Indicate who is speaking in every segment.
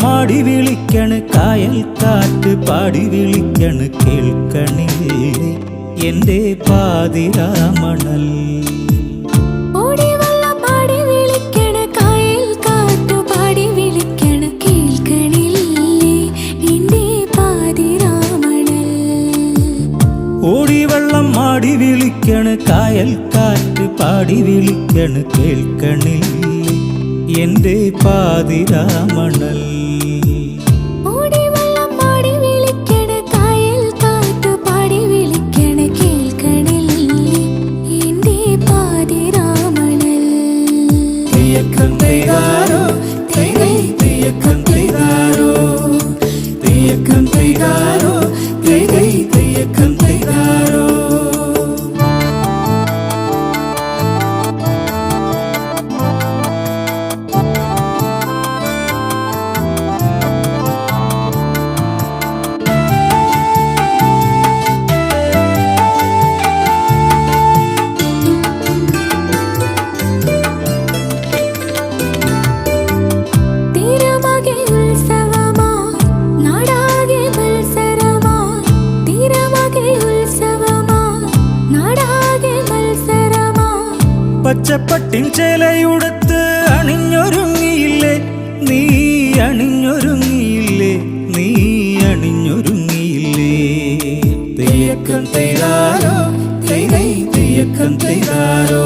Speaker 1: പാടി വിളിക്കണ് കായൽ കാറ്റ് പാടി വിളിക്കണ് കേൾക്കണില്ലേ എൻ്റെ പാതിരാമണൽ.
Speaker 2: പാടി വിളിക്കണ് കായൽ കാറ്റ് പാടി വിളിക്കണ് കേൾക്കണില്ലേ എൻ്റെ പാതിരാമണൽ.
Speaker 1: ഓടിവെള്ളം മാടി വിളിക്കണ് കായൽ കാറ്റ് പാടി വിളിക്കണ് കേൾക്കണില്ലേ എൻ്റെ പാതിരാമണൽ. പച്ചപ്പട്ടിൻ ചേലയുടുത്ത് അണിഞ്ഞൊരുങ്ങിയില്ലേ നീ, അണിഞ്ഞൊരുങ്ങിയില്ലേ നീ, അണിഞ്ഞൊരുങ്ങിയില്ലേ. തെയ്യക്കം തെയ്താരോ തെയ്തൈ തെയ്യക്കം തെയ്താരോ,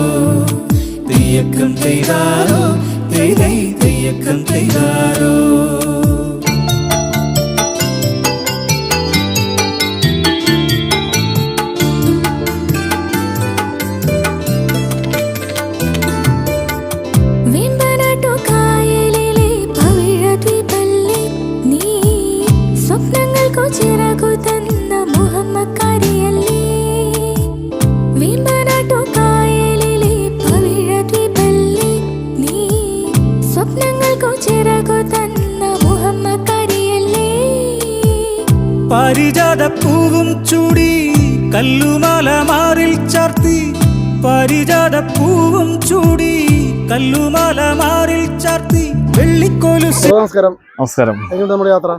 Speaker 1: തെയ്യക്കം തെയ്താരോ തെയ്തൈ തെയ്യക്കം തെയ്താരോ. പാരിജാത പൂവും ചൂടി കല്ലുമാല മാറിൽ ചാർത്തി, പാരിജാത പൂവും ചൂടി കല്ലുമാല മാറിൽ ചാർത്തി വെള്ളിക്കോലു.
Speaker 3: നമസ്കാരം.
Speaker 4: നമസ്കാരം.
Speaker 3: നമ്മുടെ യാത്ര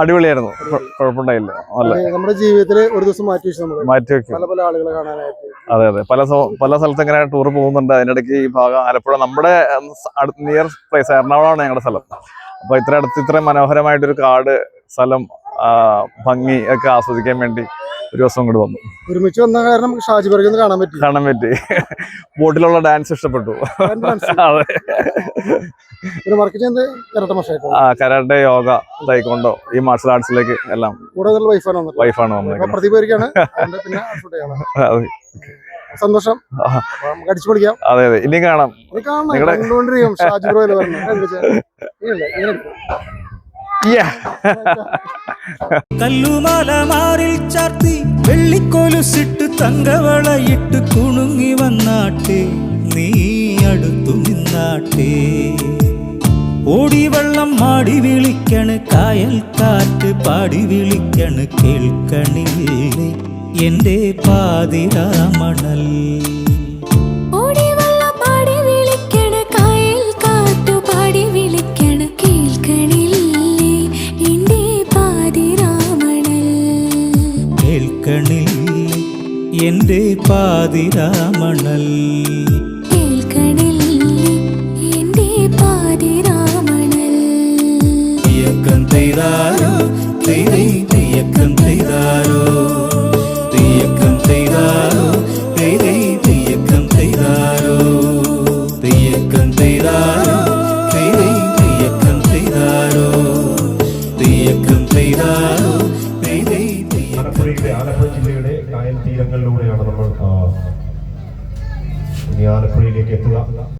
Speaker 4: അടിപൊളിയായിരുന്നു, കുഴപ്പമുണ്ടായില്ല.
Speaker 3: നമ്മുടെ ജീവിതത്തിൽ ഒരു ദിവസം മാറ്റി വെക്കും പല പല ആളുകളെ കാണാനായിട്ട്.
Speaker 4: അതെ അതെ, പല സ്ഥലത്ത് ഇങ്ങനെ ടൂർ പോകുന്നുണ്ട്. അതിനിടയ്ക്ക് ഈ ഭാഗം ആലപ്പുഴ, നമ്മുടെ നിയർ പ്ലേസ് എറണാകുളമാണ് ഞങ്ങളുടെ സ്ഥലം. അപ്പൊ ഇത്രയും മനോഹരമായിട്ടൊരു കാട് സ്ഥലം, ഭംഗി ഒക്കെ ആസ്വദിക്കാൻ വേണ്ടി ഒരു ദിവസം കൂടി വന്നു.
Speaker 3: ഒരുമിച്ച് വന്ന കാരണം ഷാജിബർഗ് കാണാൻ പറ്റി.
Speaker 4: ബോട്ടിലുള്ള ഡാൻസ് ഇഷ്ടപ്പെട്ടു. കരാട്ടെ, യോഗ, തൈക്കോണ്ടോ, ഈ മാർഷൽ ആർട്സിലേക്ക് എല്ലാം വൈഫാണ് വന്നത്.
Speaker 3: സന്തോഷം.
Speaker 4: അതെ അതെ, ഇനി കാണാം.
Speaker 1: കല്ലുമാല മാറിൽ ചാർത്തി വെള്ളിക്കോലുസിട്ട് തങ്കവളയിട്ട് കുണുങ്ങി വന്നാട്ടെ നീ അടുത്തു നിന്നാട്ടെ. ഓടിവെള്ളം മാടി വിളിക്കണ് കായൽ കാറ്റ് പാടി വിളിക്കണ് കേൾക്കണില്ലേ എൻ്റെ പാതിരാമണൽ. എൻ്റെ പാതിരാമണൽ. തെയ്യക്കം തെയ്താരോ തെയ്തൈ തെയ്യക്കം തെയ്താരോ, തെയ്യക്കം തെയ്താരോ തെയ്തൈ തെയ്യക്കം തെയ്താരോ, തെയ്യക്കം തെയ്താരോ തെയ്തൈ തെയ്യക്കം തെയ്താരോ, തെയ്യക്കം തെയ്താരോ തെയ്തൈ.
Speaker 5: ആലപ്പുഴ ജില്ലയുടെ കായൽ തീരങ്ങളിലൂടെയാണ് നമ്മൾ ഇനി ആലപ്പുഴയിലേക്ക് എത്തുക.